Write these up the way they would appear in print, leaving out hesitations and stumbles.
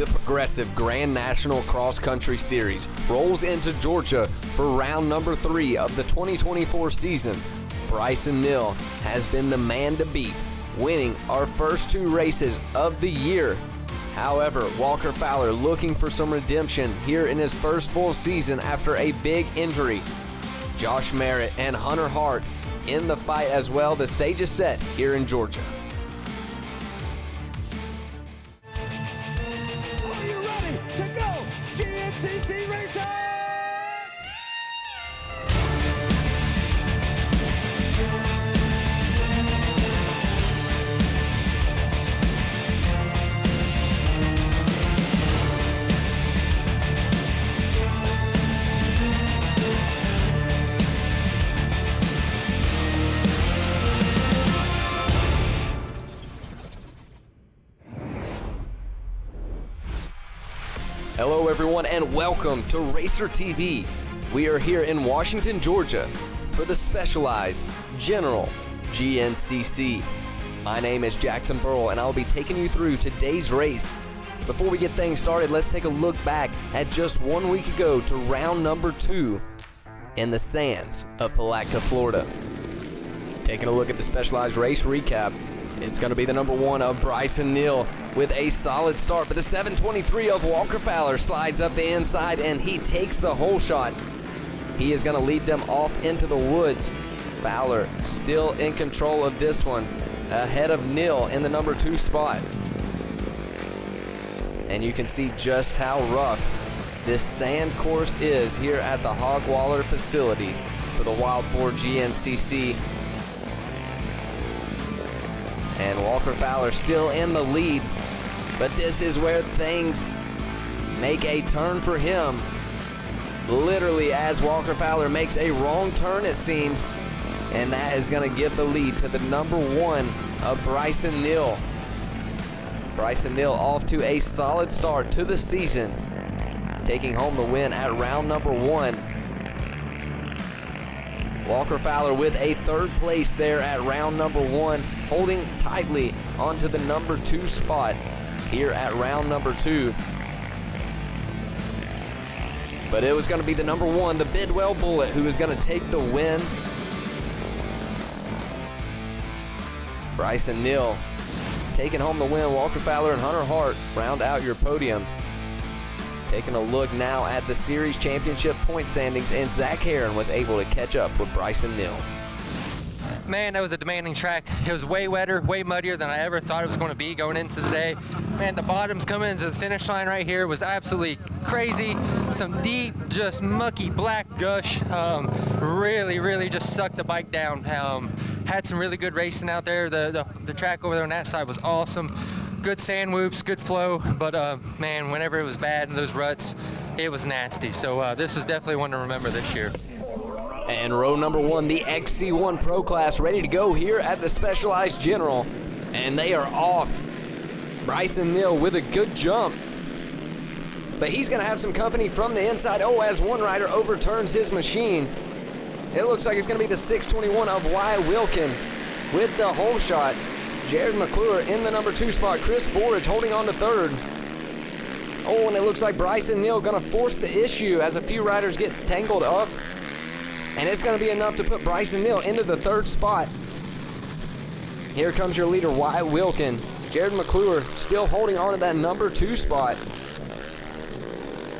The Progressive Grand National Cross Country Series rolls into Georgia for round number 3 of the 2024 season. Bryson Neal has been the man to beat, winning our first 2 races of the year. However, Walker Fowler looking for some redemption here in his first full season after a big injury. Josh Merritt and Hunter Hart in the fight as well. The stage is set here in Georgia. Are you ready to go? GNCC Racing! Hello everyone and welcome to Racer TV. We are here in Washington, Georgia for the Specialized General GNCC. My name is Jackson Burrell and I'll be taking you through today's race. Before we get things started, let's take a look back at just 1 week ago to round number 2 in the sands of Palatka, Florida. Taking a look at the Specialized race recap, it's going to be the number 1 of Bryson Neal with a solid start, but the 723 of Walker Fowler slides up the inside and he takes the whole shot. He is going to lead them off into the woods. Fowler still in control of this one, ahead of Neal in the number 2 spot. And you can see just how rough this sand course is here at the Hogwaller facility for the Wild Boar GNCC. And Walker Fowler still in the lead, but this is where things make a turn for him. Literally as Walker Fowler makes a wrong turn, it seems, and that is going to give the lead to the number 1 of Bryson Neal. Bryson Neal off to a solid start to the season, taking home the win at round number 1. Walker Fowler with a 3rd place there at round number 1, holding tightly onto the number 2 spot here at round number 2. But it was going to be the number 1, the Bidwell Bullet, who is going to take the win. Bryson Neal taking home the win. Walker Fowler and Hunter Hart round out your podium. Taking a look now at the series championship point standings, and Zach Heron was able to catch up with Bryson Neal. Man, that was a demanding track. It was way wetter, way muddier than I ever thought it was going to be going into the day. Man, the bottoms coming into the finish line right here was absolutely crazy. Some deep, just mucky black gush. Really just sucked the bike down. Had some really good racing out there. The track over there on that side was awesome. Good sand whoops, good flow, but man, whenever it was bad in those ruts, it was nasty. So this was definitely one to remember this year. And row number 1, the XC1 Pro Class, ready to go here at the Specialized General, and they are off. Bryson Neal with a good jump, but he's going to have some company from the inside. Oh, as one rider overturns his machine. It looks like it's going to be the 621 of Wyatt Wilkin with the hole shot. Jared McClure in the number 2 spot. Chris Borage holding on to 3rd. Oh, and it looks like Bryson Neal going to force the issue as a few riders get tangled up. And it's going to be enough to put Bryson Neal into the 3rd spot. Here comes your leader, Wyatt Wilkin. Jared McClure still holding on to that number 2 spot.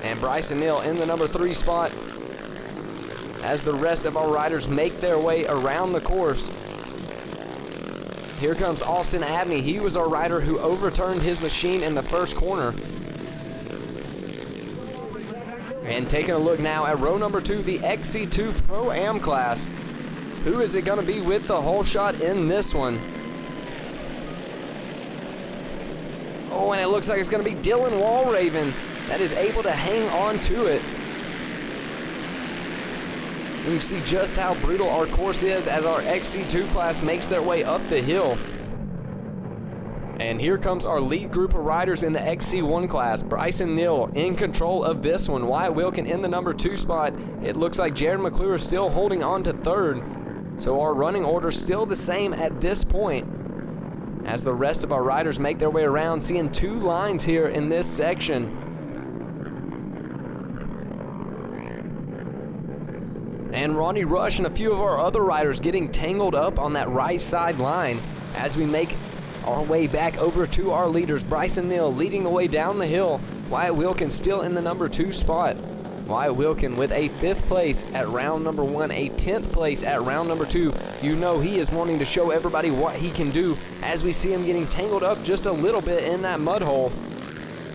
And Bryson Neal in the number 3 spot as the rest of our riders make their way around the course. Here comes Austin Abney. He was our rider who overturned his machine in the first corner. And taking a look now at row number 2, the XC2 Pro-Am class. Who is it going to be with the hole shot in this one? Oh, and it looks like it's going to be Dylan Walraven that is able to hang on to it. You can see just how brutal our course is as our XC2 class makes their way up the hill. And here comes our lead group of riders in the XC1 class. Bryson Neal in control of this one. Wyatt Wilkin in the number 2 spot. It looks like Jared McClure is still holding on to 3rd. So our running order still the same at this point, as the rest of our riders make their way around, seeing two lines here in this section. And Ronnie Rush and a few of our other riders getting tangled up on that right side line as we make our way back over to our leaders. Bryson Neal leading the way down the hill. Wyatt Wilkin still in the number 2 spot. Wyatt Wilkin with a 5th place at round number 1, a 10th place at round number 2. You know he is wanting to show everybody what he can do as we see him getting tangled up just a little bit in that mud hole.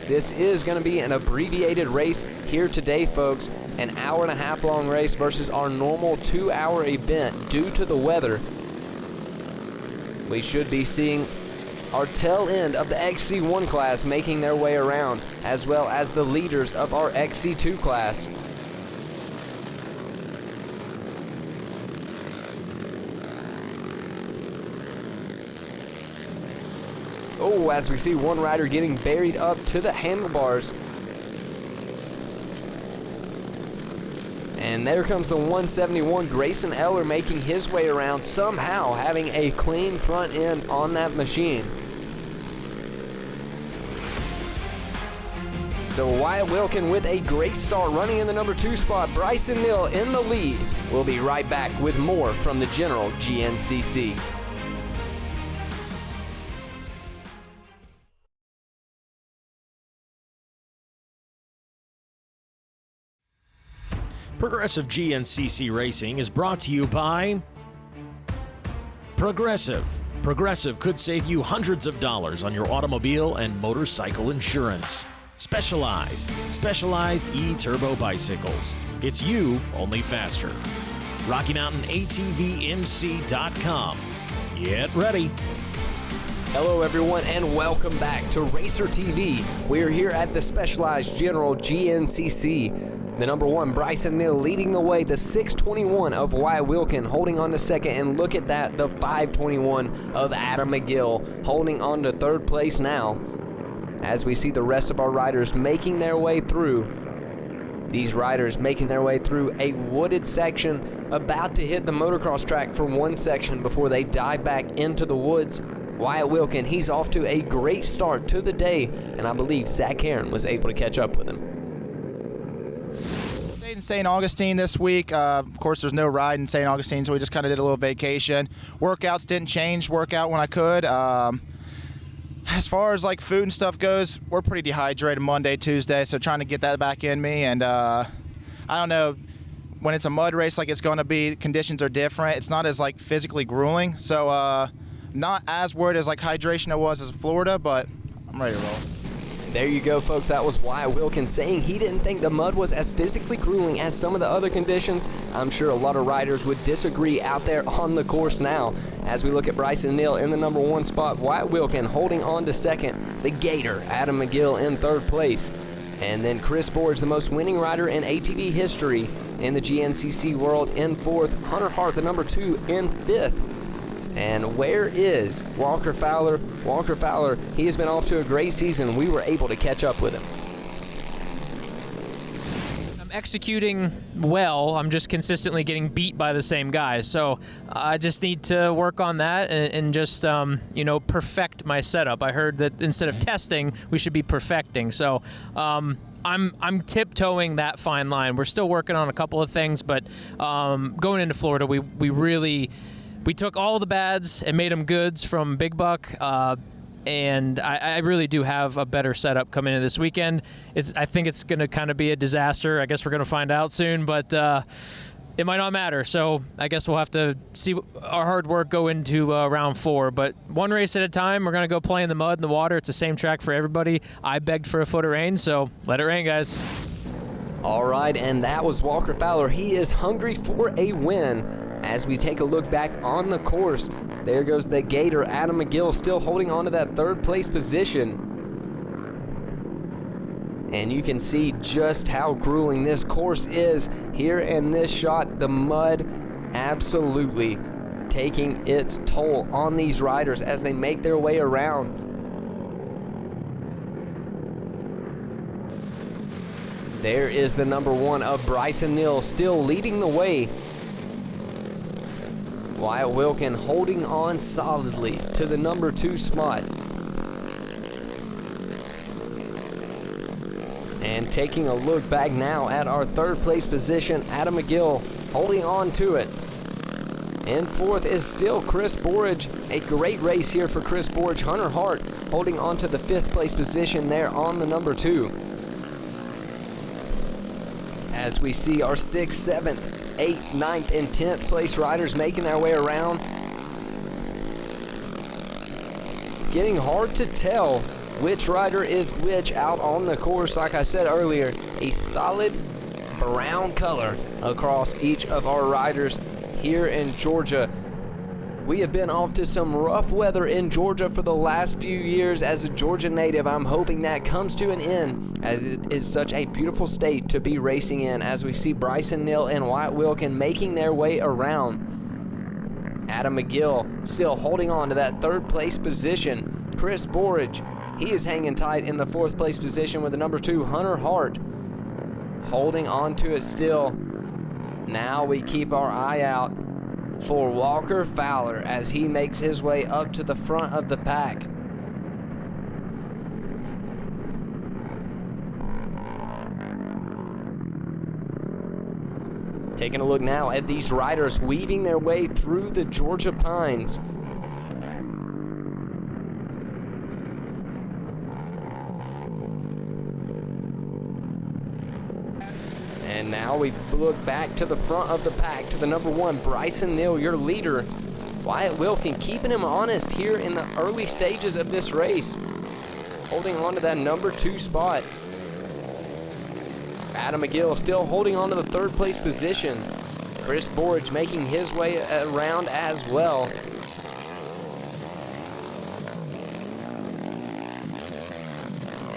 This is going to be an abbreviated race here today, folks. An hour-and-a-half long race versus our normal 2-hour event due to the weather. We should be seeing our tail end of the XC1 class making their way around, as well as the leaders of our XC2 class. Oh, as we see one rider getting buried up to the handlebars. And there comes the 171, Grayson Eller, making his way around, somehow having a clean front end on that machine. So Wyatt Wilkin with a great start, running in the number 2 spot. Bryson Neal in the lead. We'll be right back with more from the General GNCC. Progressive GNCC Racing is brought to you by Progressive. Progressive could save you hundreds of dollars on your automobile and motorcycle insurance. Specialized E-Turbo bicycles. It's you, only faster. Rocky Mountain ATVMC.com. Get ready. Hello everyone and welcome back to Racer TV. We are here at the Specialized General GNCC. The number 1, Bryson Neal, leading the way. The 621 of Wyatt Wilkin holding on to second. And look at that, the 521 of Adam McGill holding on to 3rd place now. As we see the rest of our riders making their way through. These riders making their way through a wooded section, about to hit the motocross track for one section before they dive back into the woods. Wyatt Wilkin, he's off to a great start to the day, and I believe Zach Heron was able to catch up with him. Stayed in St. Augustine this week. Of course, there's no ride in St. Augustine, so we just kind of did a little vacation. Workouts didn't change. Workout when I could. As far as like food and stuff goes, we're pretty dehydrated Monday, Tuesday, so trying to get that back in me. And I don't know, when it's a mud race like it's going to be, conditions are different. It's not as like physically grueling, so not as worried as like hydration it was as Florida, but I'm ready to roll. There you go, folks. That was Wyatt Wilkin saying he didn't think the mud was as physically grueling as some of the other conditions. I'm sure a lot of riders would disagree out there on the course now. As we look at Bryson Neal in the number 1 spot, Wyatt Wilkin holding on to second, the Gator, Adam McGill in 3rd place. And then Chris Borge, the most winning rider in ATV history in the GNCC world, in 4th. Hunter Hart, the number 2, in 5th. And where is Walker Fowler? Walker Fowler, he has been off to a great season. We were able to catch up with him. I'm executing well. I'm just consistently getting beat by the same guys. So I just need to work on that and just, perfect my setup. I heard that instead of testing, we should be perfecting. So I'm tiptoeing that fine line. We're still working on a couple of things, but going into Florida, we took all the bads and made them goods from Big Buck, and I really do have a better setup coming into this weekend. I think it's going to kind of be a disaster. I guess we're going to find out soon, but it might not matter. So I guess we'll have to see our hard work go into round 4. But one race at a time, we're going to go play in the mud and the water. It's the same track for everybody. I begged for a foot of rain, so let it rain, guys. All right, and that was Walker Fowler. He is hungry for a win. As we take a look back on the course, there goes the Gator, Adam McGill, still holding on to that 3rd place position. And you can see just how grueling this course is here in this shot. The mud absolutely taking its toll on these riders as they make their way around. There is the number 1 of Bryson Neal, still leading the way. Wyatt Wilkin holding on solidly to the number 2 spot. And taking a look back now at our 3rd place position, Adam McGill holding on to it. In 4th is still Chris Borage. A great race here for Chris Borage. Hunter Hart holding on to the 5th place position there on the number 2. As we see our 6th, 7th, 8th, 9th, and 10th place riders making their way around. Getting hard to tell which rider is which out on the course. Like I said earlier, a solid brown color across each of our riders here in Georgia. We have been off to some rough weather in Georgia for the last few years. As a Georgia native, I'm hoping that comes to an end, as it is such a beautiful state to be racing in, as we see Bryson Neal and Wyatt Wilkin making their way around. Adam McGill still holding on to that 3rd place position. Chris Borage, he is hanging tight in the 4th place position with the number 2, Hunter Hart, holding on to it still. Now we keep our eye out for Walker Fowler as he makes his way up to the front of the pack. Taking a look now at these riders weaving their way through the Georgia pines. And now we look back to the front of the pack to the number 1, Bryson Neal, your leader. Wyatt Wilkin keeping him honest here in the early stages of this race, holding on to that number 2 spot. Adam McGill still holding on to the 3rd place position. Chris Borage making his way around as well.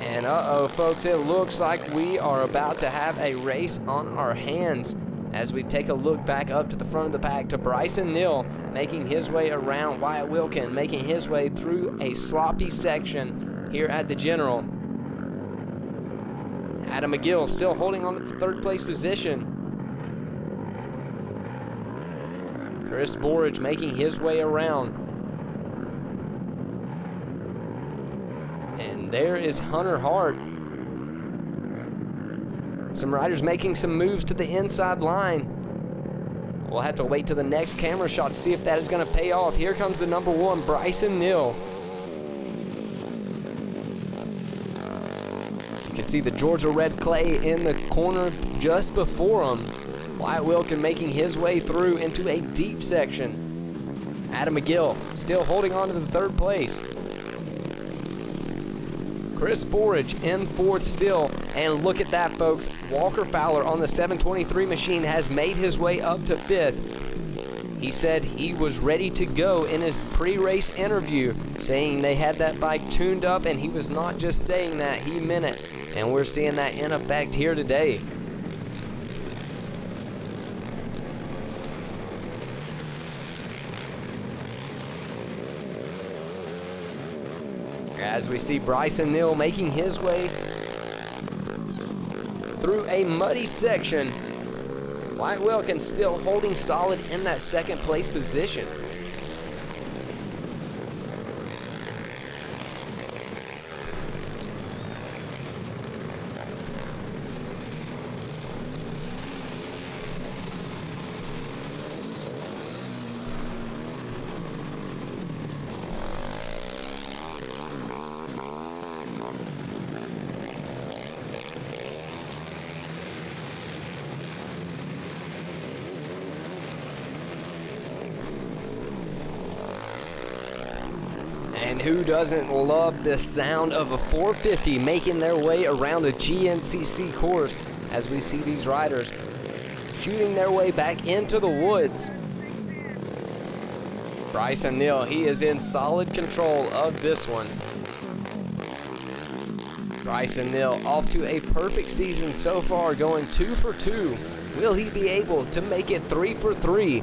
And uh-oh, folks, it looks like we are about to have a race on our hands as we take a look back up to the front of the pack to Bryson Neal making his way around, Wyatt Wilkin making his way through a sloppy section here at the General. Adam McGill still holding on to the 3rd place position. Chris Borage making his way around. And there is Hunter Hart. Some riders making some moves to the inside line. We'll have to wait till the next camera shot to see if that is going to pay off. Here comes the number 1, Bryson Neal. You can see the Georgia red clay in the corner just before him. Wyatt Wilkin making his way through into a deep section. Adam McGill still holding on to the 3rd place. Chris Borage in 4th still. And look at that, folks. Walker Fowler on the 723 machine has made his way up to 5th. He said he was ready to go in his pre-race interview, saying they had that bike tuned up, and he was not just saying that, he meant it. And we're seeing that in effect here today. As we see Bryson Neal making his way through a muddy section. Wyatt Wilkin still holding solid in that 2nd place position. And who doesn't love the sound of a 450 making their way around a GNCC course as we see these riders shooting their way back into the woods. Bryson Neal, he is in solid control of this one. Bryson Neal off to a perfect season so far, going 2 for 2. Will he be able to make it 3 for 3?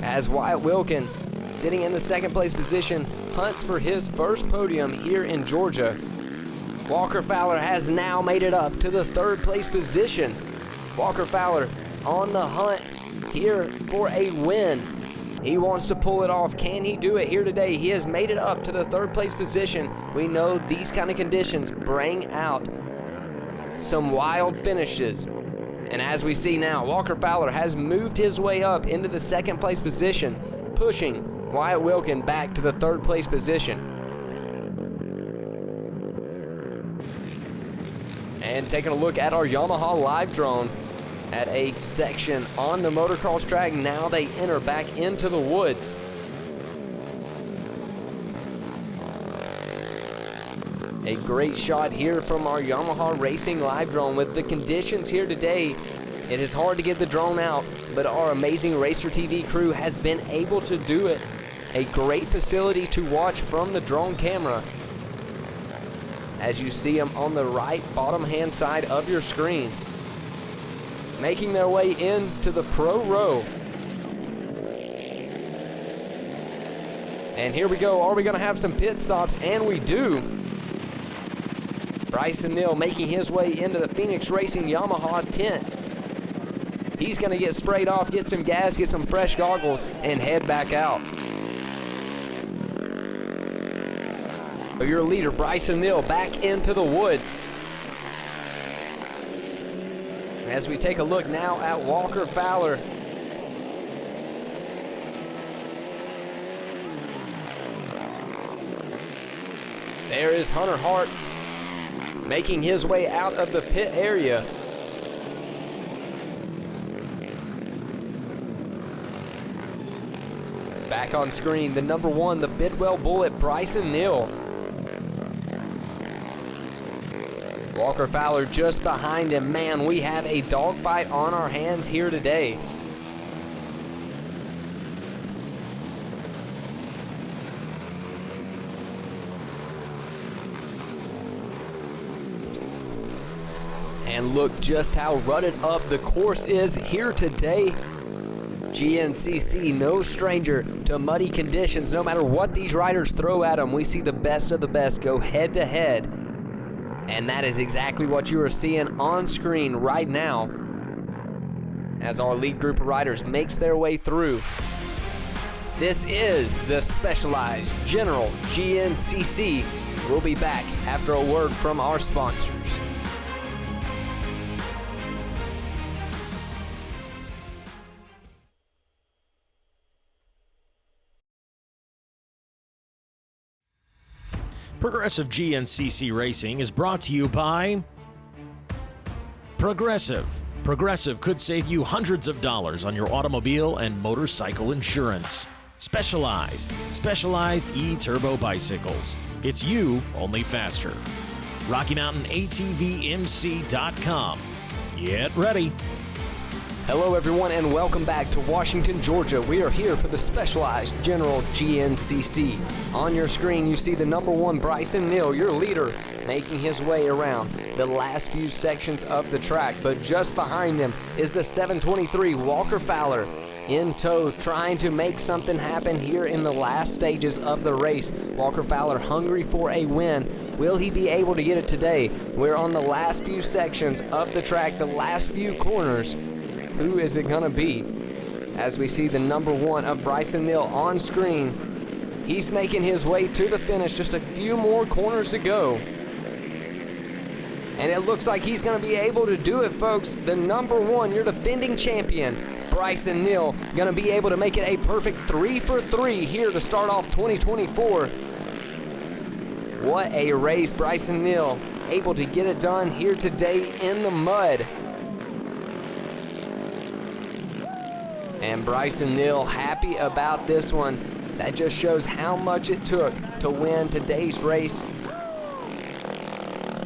As Wyatt Wilkin, sitting in the 2nd place position, hunts for his first podium here in Georgia. Walker Fowler has now made it up to the 3rd place position. Walker Fowler on the hunt here for a win. He wants to pull it off. Can he do it here today? He has made it up to the third place position. We know these kind of conditions bring out some wild finishes. And as we see now, Walker Fowler has moved his way up into the second place position, pushing Wyatt Wilkin back to the third place position. And taking a look at our Yamaha live drone at a section on the motocross track. Now they enter back into the woods. A great shot here from our Yamaha Racing live drone. With the conditions here today, it is hard to get the drone out, but our amazing Racer TV crew has been able to do it. A great facility to watch from the drone camera, as you see them on the right bottom hand side of your screen, making their way into the pro row. And here we go. Are we going to have some pit stops? And we do. Bryson Neal making his way into the Phoenix Racing Yamaha tent. He's going to get sprayed off, get some gas, get some fresh goggles, and head back out. Your leader, Bryson Neal, back into the woods. As we take a look now at Walker Fowler. There is Hunter Hart making his way out of the pit area. Back on screen, the number one, the Bidwell Bullet, Bryson Neal. Walker Fowler just behind him. Man, we have a dogfight on our hands here today. And look just how rutted up the course is here today. GNCC, no stranger to muddy conditions. No matter what these riders throw at them, we see the best of the best go head to head. And that is exactly what you are seeing on screen right now as our lead group of riders makes their way through. This is the Specialized General GNCC. We'll be back after a word from our sponsors. Progressive GNCC Racing is brought to you by Progressive. Progressive could save you hundreds of dollars on your automobile and motorcycle insurance. Specialized e-turbo bicycles. It's you, only faster. Rocky Mountain ATVMC.com. Get ready. Hello everyone and welcome back to Washington, Georgia. We are here for the Specialized General GNCC. On your screen you see the number one Bryson Neal, your leader, making his way around the last few sections of the track. But just behind them is the 723 Walker Fowler in tow, trying to make something happen here in the last stages of the race. Walker Fowler hungry for a win. Will he be able to get it today? We're on the last few sections of the track, the last few corners. Who is it going to be? As we see the number one of Bryson Neal on screen, he's making his way to the finish. Just a few more corners to go. And it looks like he's going to be able to do it, folks. The number one, your defending champion, Bryson Neal, going to be able to make it a perfect 3 for 3 here to start off 2024. What a race, Bryson Neal, able to get it done here today in the mud. And Bryson Neal happy about this one. That just shows how much it took to win today's race.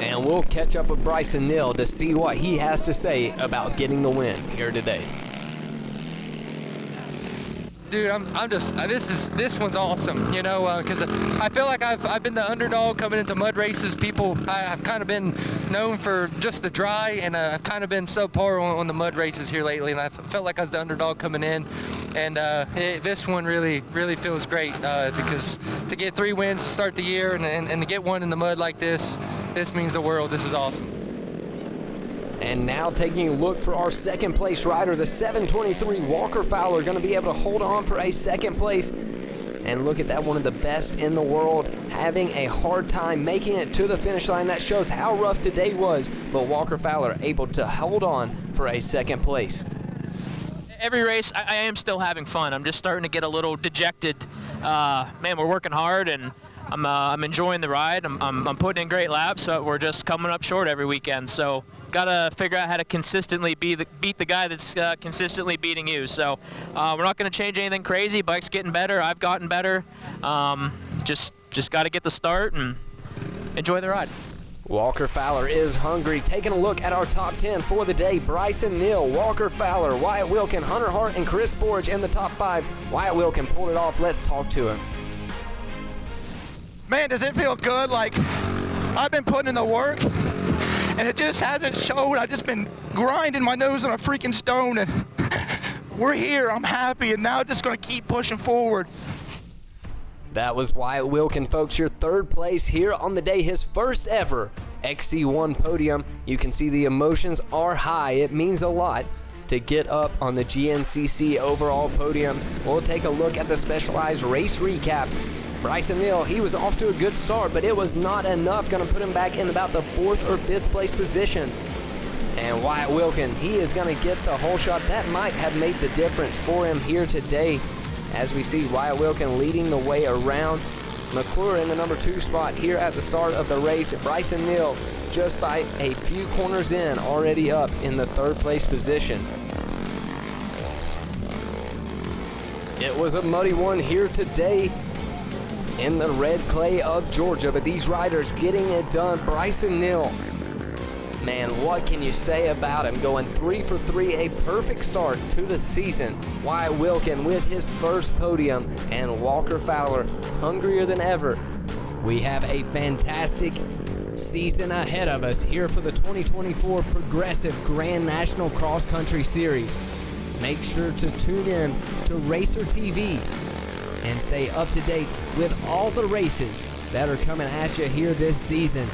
And we'll catch up with Bryson Neal to see what he has to say about getting the win here today. Dude, this one's awesome, you know, because I feel like I've been the underdog coming into mud races. I've kind of been known for just the dry, and I've kind of been subpar on the mud races here lately, and I felt like I was the underdog coming in, and this one really feels great because to get 3 wins to start the year and to get one in the mud like this means the world. This is awesome. And now taking a look for our second place rider, the 723 Walker Fowler, going to be able to hold on for a second place. And look at that, one of the best in the world, having a hard time making it to the finish line. That shows how rough today was, but Walker Fowler able to hold on for a second place. Every race, I am still having fun. I'm just starting to get a little dejected. Man, we're working hard, and I'm enjoying the ride. I'm putting in great laps, but we're just coming up short every weekend. So gotta figure out how to consistently beat the guy that's consistently beating you. So we're not gonna change anything crazy. Bike's getting better. I've gotten better. Just gotta get the start and enjoy the ride. Walker Fowler is hungry. Taking a look at our top 10 for the day. Bryson Neal, Walker Fowler, Wyatt Wilkin, Hunter Hart, and Chris Borge in the top 5. Wyatt Wilkin pulled it off. Let's talk to him. Man, does it feel good? Like, I've been putting in the work, and it just hasn't showed. I've just been grinding my nose on a freaking stone, and we're here. I'm happy, and now just going to keep pushing forward. That was Wyatt Wilkin, folks, your third place here on the day, his first ever XC1 podium. You can see the emotions are high. It means a lot to get up on the GNCC overall podium. We'll take a look at the Specialized race recap. Bryson Neal, he was off to a good start, but it was not enough. Going to put him back in about the 4th or 5th place position. And Wyatt Wilkin, he is going to get the whole shot. That might have made the difference for him here today. As we see Wyatt Wilkin leading the way around. McClure in the number 2 spot here at the start of the race. Bryson Neal just by a few corners in, already up in the 3rd place position. It was a muddy one here today in the red clay of Georgia, but these riders getting it done. Bryson Neal, man, what can you say about him? Going 3 for 3, a perfect start to the season. Wyatt Wilkin with his first podium, and Walker Fowler hungrier than ever. We have a fantastic season ahead of us here for the 2024 Progressive Grand National Cross Country Series. Make sure to tune in to Racer TV and stay up to date with all the races that are coming at you here this season.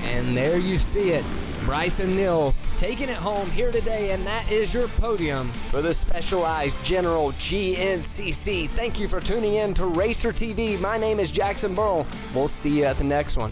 And there you see it, Bryson Neal taking it home here today, and that is your podium for the Specialized General GNCC. Thank you for tuning in to Racer TV. My name is Jackson Burrell. We'll see you at the next one.